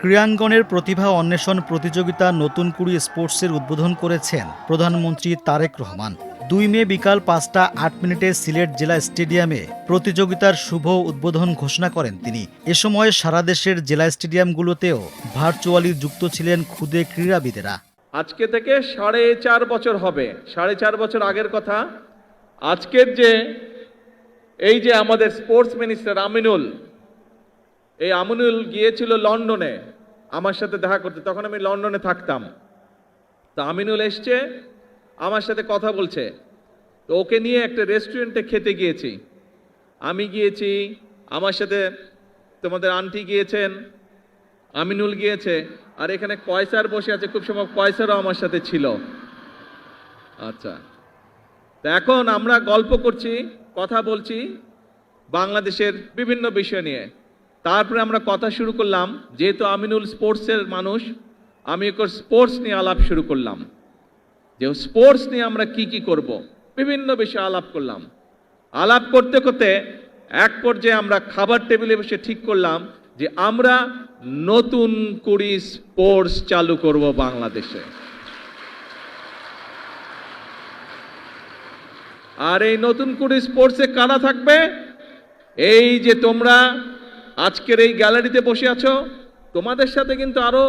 ক্রীড়াঙ্গনের প্রতিভা অন্বেষণ প্রতিযোগিতা নতুন কুড়ি স্পোর্টসের উদ্বোধন করেছেন প্রধানমন্ত্রী তারেক রহমান। 2 মে বিকাল 5টা 8 মিনিটে সিলেট জেলা স্টেডিয়ামে প্রতিযোগিতার শুভ উদ্বোধন ঘোষণা করেন তিনি। এ সময় সারা দেশের জেলা স্টেডিয়ামগুলোতেও ভার্চুয়ালি যুক্ত ছিলেন ক্ষুদে ক্রীড়াবিদেরা। আজকে থেকে 4.5 বছর হবে, 4.5 বছর আগের কথা। আজকের এই যে আমাদের স্পোর্টস মিনিস্টার আমিনুল গিয়েছিল লন্ডনে আমার সাথে দেখা করতে, তখন আমি লন্ডনে থাকতাম। তো আমিনুল এসছে, আমার সাথে কথা বলছে, তো ওকে নিয়ে একটা রেস্টুরেন্টে খেতে গিয়েছি। আমি গিয়েছি, আমার সাথে তোমাদের আন্টি গিয়েছেন, আমিনুল গিয়েছে, আর এখানে কয়সার বসে আছে, খুব সম্ভব কয়সারও আমার সাথে ছিল। আচ্ছা, তো এখন আমরা গল্প করছি, কথা বলছি বাংলাদেশের বিভিন্ন বিষয় নিয়ে। তারপরে আমরা কথা শুরু করলাম, যেহেতু আমিনুল স্পোর্টসের মানুষ, আমি ওকে স্পোর্টস নিয়ে আলাপ শুরু করলাম, যে স্পোর্টস নিয়ে আমরা কি করব, বিভিন্ন বিষয়ে আলাপ করলাম। আলাপ করতে করতে এক পর্যায়ে আমরা খাবার টেবিলে বসে ঠিক করলাম যে আমরা নতুন কুড়ি স্পোর্টস চালু করব বাংলাদেশে। আর এই নতুন কুড়ি স্পোর্টসে কারা থাকবে? এই যে তোমরা আজকের এই গ্যালারিতে বসে আছো, তোমাদের সাথে কিন্তু আরো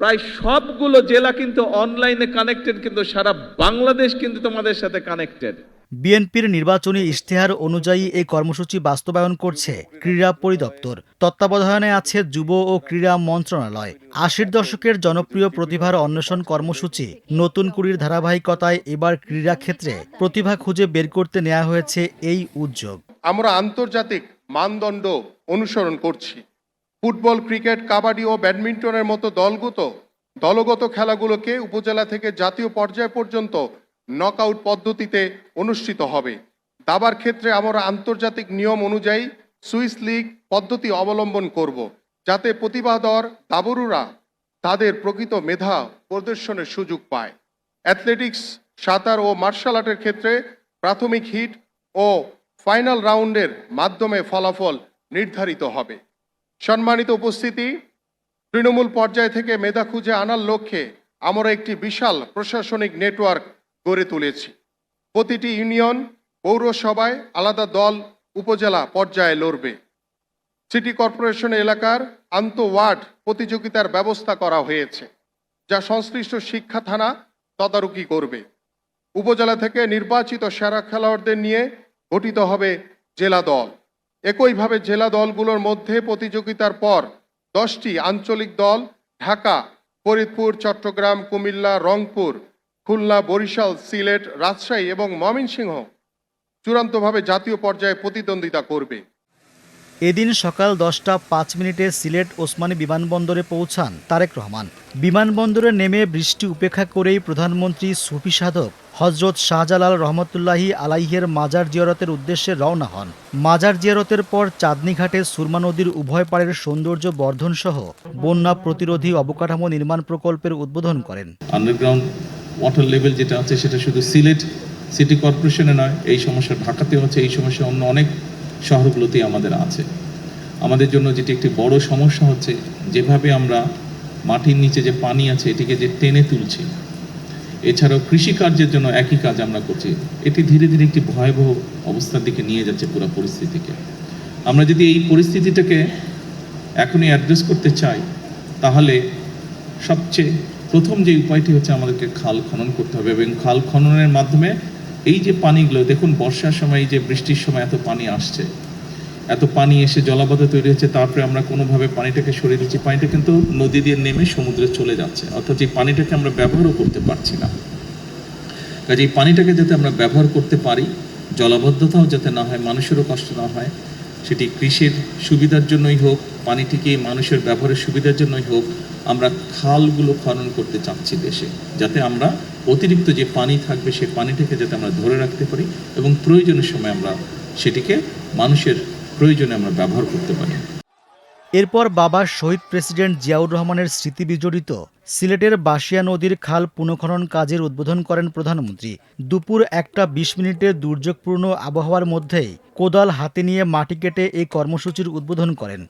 প্রায় সবগুলো জেলা কিন্তু অনলাইনে কানেক্টেড, কিন্তু সারা বাংলাদেশ কিন্তু তোমাদের সাথে কানেক্টেড। বিএনপির নির্বাচনী ইশতেহার অনুযায়ী এই কর্মসূচি বাস্তবায়ন করছে ক্রীড়া পরিদপ্তর। তত্ত্বাবধানে আছে যুব ও ক্রীড়া মন্ত্রণালয়। 80-র দশকের জনপ্রিয় প্রতিভার অন্বেষণ কর্মসূচি নতুন কুড়ির ধারাবাহিকতায় এবার ক্রীড়া ক্ষেত্রে প্রতিভা খুঁজে বের করতে নেওয়া হয়েছে এই উদ্যোগ। আমরা আন্তর্জাতিক মানদণ্ড অনুসরণ করছি। ফুটবল, ক্রিকেট, কাবাডি ও ব্যাডমিন্টনের মতো দলগত খেলাগুলোকে উপজেলা থেকে জাতীয় পর্যায় পর্যন্ত নকআউট পদ্ধতিতে অনুষ্ঠিত হবে। দাবার ক্ষেত্রে আমরা আন্তর্জাতিক নিয়ম অনুযায়ী সুইস লিগ পদ্ধতি অবলম্বন করব, যাতে প্রতিভাধর দাবরুরা তাদের প্রকৃত মেধা প্রদর্শনের সুযোগ পায়। অ্যাথলেটিক্স, সাঁতার ও মার্শাল আর্টের ক্ষেত্রে প্রাথমিক হিট ও ফাইনাল রাউন্ডের মাধ্যমে ফলাফল নির্ধারিত হবে। সম্মানিত উপস্থিতি, তৃণমূল পর্যায় থেকে মেধা খুঁজে আনার লক্ষ্যে আমরা একটি বিশাল প্রশাসনিক নেটওয়ার্ক গড়ে তুলেছি। প্রতিটি ইউনিয়ন, পৌরসভায় আলাদা দল উপজেলা পর্যায়ে লড়বে। সিটি কর্পোরেশন এলাকার আন্তঃওয়ার্ড প্রতিযোগিতার ব্যবস্থা করা হয়েছে, যা সংশ্লিষ্ট শিক্ষা থানা তদারকি করবে। উপজেলা থেকে নির্বাচিত সেরা খেলোয়াড়দের নিয়ে গঠিত হবে জেলা দল। একইভাবে জেলা দলগুলোর মধ্যে প্রতিযোগিতার পর 10টি আঞ্চলিক দল ঢাকা, ফরিদপুর, চট্টগ্রাম, কুমিল্লা, রংপুর, খুলনা, বরিশাল, সিলেট, রাজশাহী এবং ময়মনসিংহ চূড়ান্তভাবে জাতীয় পর্যায়ে প্রতিদ্বন্দ্বিতা করবে। এদিন সকাল 10টা 5 মিনিটে সিলেট ওসমানী বিমানবন্দরে পৌঁছান তারেক রহমান। বিমানবন্দরে নেমে বৃষ্টি উপেক্ষা করেই প্রধানমন্ত্রী সুফি সাধক হজরত শাহজালাল রহমতুল্লাহি আলাইহের মাজার জিয়ারতের উদ্দেশ্যে রওনা হন। মাজার জিয়ারতের পর চাঁদনী ঘাটে সুরমা নদীর উভয় পাড়ের সৌন্দর্য বর্ধন সহ বন্যা প্রতিরোধী অবকাঠামো নির্মাণ প্রকল্পের উদ্বোধন করেন। আন্ডারগ্রাউন্ড ওয়াটার লেভেল যেটা আছে সেটা শুধু সিলেট সিটি কর্পোরেশনে নয়, এই সমস্যা ঢাকাতেও আছে, এই সমস্যা অন্য অনেক শহরগুলোতেই আমাদের আছে। আমাদের জন্য যেটি একটি বড় সমস্যা হচ্ছে, যেভাবে আমরা মাটির নিচে যে পানি আছে এটিকে যে টেনে তুলছি, এছাড়াও কৃষিকার্যের জন্য একই কাজ আমরা করছি, এটি ধীরে ধীরে একটি ভয়াবহ অবস্থার দিকে নিয়ে যাচ্ছে পুরো পরিস্থিতিকে। আমরা যদি এই পরিস্থিতিটাকে এখনই অ্যাড্রেস করতে চাই, তাহলে সবচেয়ে প্রথম যে উপায়টি হচ্ছে আমাদেরকে খাল খনন করতে হবে, এবং খাল খননের মাধ্যমে এই যে পানিগুলো, দেখুন বর্ষার সময় যে বৃষ্টির সময় এত পানি আসছে, এত পানি এসে জলাবদ্ধ তৈরি হচ্ছে, তারপরে আমরা কোনোভাবে পানিটাকে সরিয়ে দিচ্ছি, পানিটা কিন্তু নদী দিয়ে নেমে সমুদ্রে চলে যাচ্ছে, অর্থাৎ এই পানিটাকে আমরা ব্যবহারও করতে পারছি না। কাজে এই পানিটাকে যাতে আমরা ব্যবহার করতে পারি, জলাবদ্ধতাও যাতে না হয়, মানুষেরও কষ্ট না হয়, সেটি কৃষির সুবিধার জন্যই হোক, পানিটিকে মানুষের ব্যবহারের সুবিধার জন্যই হোক, আমরা খালগুলো খনন করতে চাচ্ছি দেশে, যাতে আমরা অতিরিক্ত যে পানি থাকবে সেই পানিটাকে যাতে আমরা ধরে রাখতে পারি এবং প্রয়োজনের সময় আমরা সেটিকে মানুষের প্রয়োজনে আমরা ব্যবহার করতে পারি। এরপর বাবা শহীদ প্রেসিডেন্ট জিয়াউর রহমানের স্মৃতি বিজড়িত সিলেটের বাসিয়া নদীর খাল পুনঃখনন কাজের উদ্বোধন করেন প্রধানমন্ত্রী। দুপুর 1টা 20 মিনিটে দুর্যোগপূর্ণ আবহাওয়ার মধ্যেই কোদাল হাতে নিয়ে মাটি কেটে এই কর্মসূচির উদ্বোধন করেন।